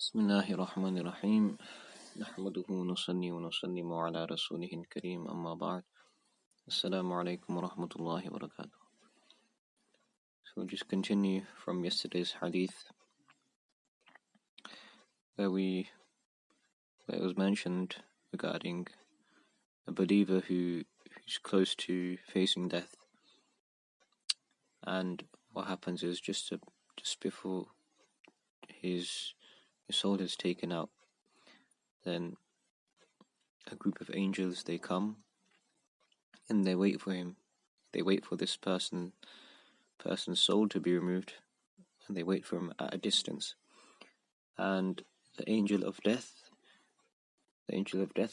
بسم الله الرحمن الرحيم نحمده ونصلي ونسلم على رسوله الكريم أما بعد السلام عليكم ورحمة الله وبركاته. So we'll just continue from yesterday's hadith where it was mentioned regarding a believer who's close to facing death, and what happens is just before his soul is taken out, then a group of angels, they come and they wait for him. They wait for this person's soul to be removed, and they wait for him at a distance. And the angel of death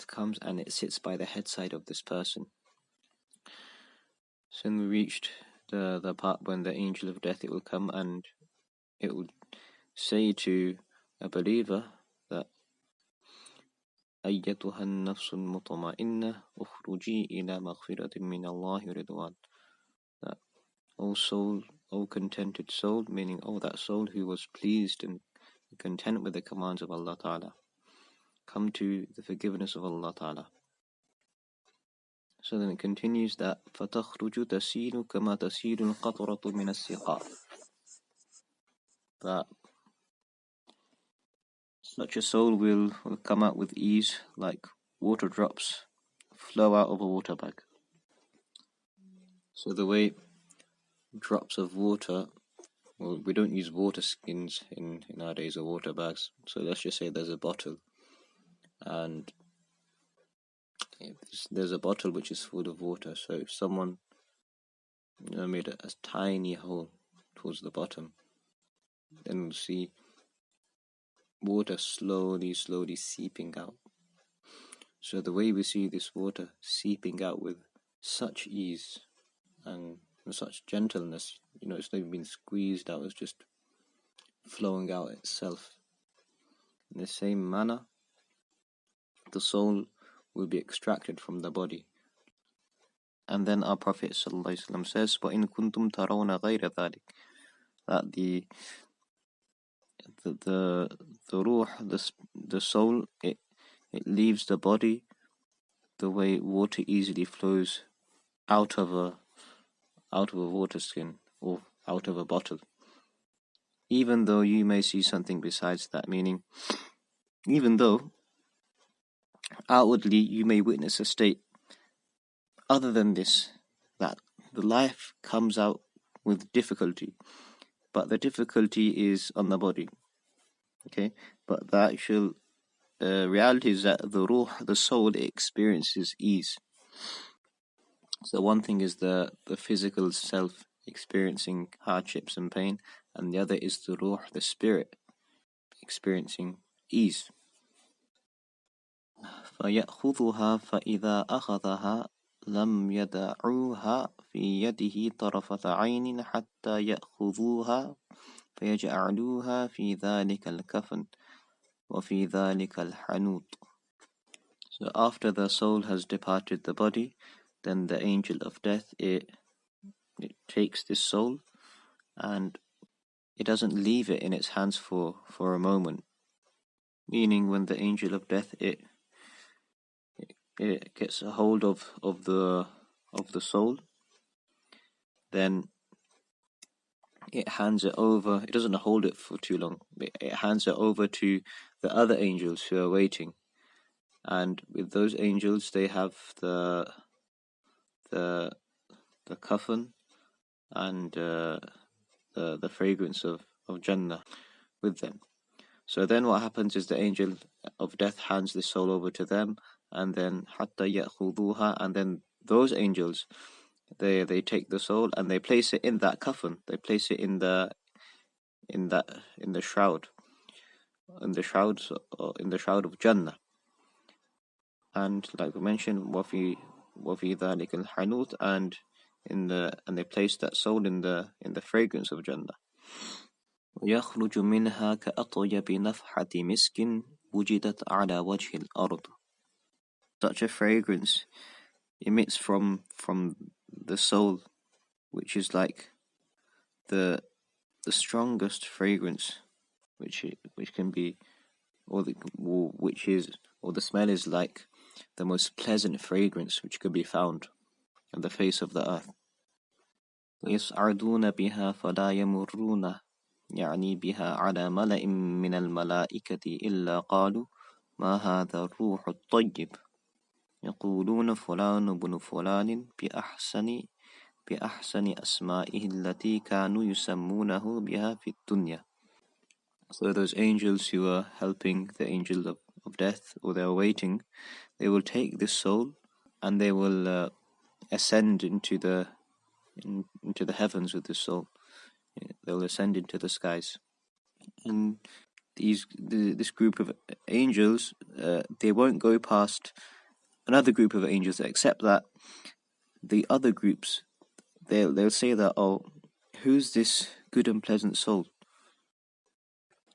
comes and it sits by the head side of this person. So when we reached the part when the angel of death, it will come and it will say to a believer that أيتها النفس المطمئنة اخرجي إلى مغفرة من الله ورضوان. That, O soul, O contented soul, meaning that soul who was pleased and content with the commands of Allah Ta'ala, come to the forgiveness of Allah Ta'ala. So then it continues that فَتَخْرُجُ تَسِيلُ كَمَا تَسِيلُ الْقَطْرَةُ مِنَ السِّقَاءِ. That such a soul will come out with ease like water drops flow out of a water bag. So the way drops of water, we don't use water skins in our days or water bags. So let's just say there's a bottle, and there's a bottle which is full of water. So if someone made a tiny hole towards the bottom, then we'll see water slowly seeping out. So the way we see this water seeping out with such ease and such gentleness, it's not even been squeezed out, it's just flowing out itself. In the same manner, the soul will be extracted from the body. And then our Prophet ﷺ says, وَإِن كُنْتُمْ تَرَوْنَ غَيْرَ ذَلِكَ, that the ruh, the soul, it leaves the body the way water easily flows out of a water skin or out of a bottle. Even though you may see something besides that, meaning even though outwardly you may witness a state other than this, that the life comes out with difficulty, but the difficulty is on the body. Okay, but the actual reality is that the ruh, the soul, it experiences ease. So one thing is the physical self experiencing hardships and pain, and the other is the ruh, the spirit, experiencing ease. فَيَأْخُذُهَا فَإِذَا أَخَذَهَا لَمْ يَدَعُوهَا فِي يَدِهِ طَرَفَةَ عَيْنٍ حَتَّى يَأْخُذُوهَا فَيَجْعَلُوهَا فِي ذَلِكَ الْكَفَنِ وَفِي ذَلِكَ الْحَنُوطِ. So after the soul has departed the body, then the angel of death, it takes this soul and it doesn't leave it in its hands for a moment. Meaning when the angel of death, it gets a hold of the soul, then it hands it over. It doesn't hold it for too long. It hands it over to the other angels who are waiting. And with those angels, they have the kafan and the fragrance of Jannah with them. So then what happens is the angel of death hands the soul over to them, and then hatta ya'khuduha, and then those angels, they take the soul and they place it in that kafan. They place it in the shroud, in the shroud of Jannah. And like we mentioned, wafi dhalik al-hanut, and they place that soul in the fragrance of Jannah. يخرج منها كأطيب نفحة مسك وجدت على وجه الأرض. Such a fragrance emits from the soul, which is like the strongest fragrance which can be or the smell is like the most pleasant fragrance which could be found on the face of the earth. يصعدون بها فلا يمرون يعني بها على ملأ من الملائكة إلا قالوا ما هذا الروح الطيب يقولون فلان بن فلان بأحسن أسمائه التي كانوا يسمونه بها في الدنيا. So those angels who are helping the angel of death, or they are waiting, they will take this soul and they will ascend into the heavens with this soul. They will ascend into the skies. And this group of angels, they won't go past another group of angels, except that the other groups, they'll say that, oh, who's this good and pleasant soul?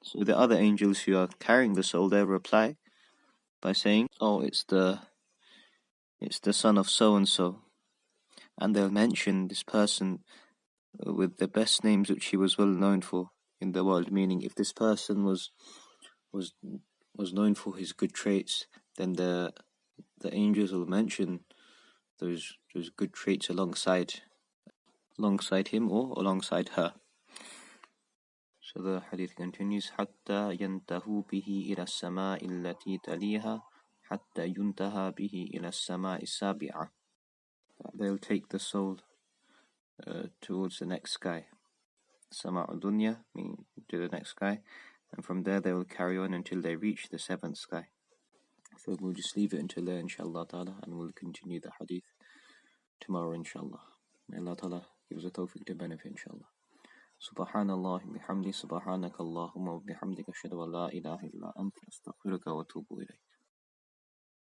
So the other angels who are carrying the soul, they'll reply by saying, oh, it's the son of so and so, and they'll mention this person with the best names which he was well known for in the world. Meaning, if this person was known for his good traits, then the angels will mention those good traits alongside him or alongside her. So the hadith continues, حتى ينتهوا به إلى السماء التي تليها حتى ينتهى به إلى السماء السابعة. They'll take the soul towards the next sky, Sama'u Dunya, meaning to the next sky, and from there they will carry on until they reach the seventh sky. So we'll just leave it until there, inshallah ta'ala, and we'll continue the hadith tomorrow, inshallah. May Allah ta'ala give us a tawfiq to benefit, inshallah. Subhanallah bihamdi, subhanaka Allahumma wa bihamdika, ashhadu an la ilaha illa anta, astaghfiruka wa atubu ilayk.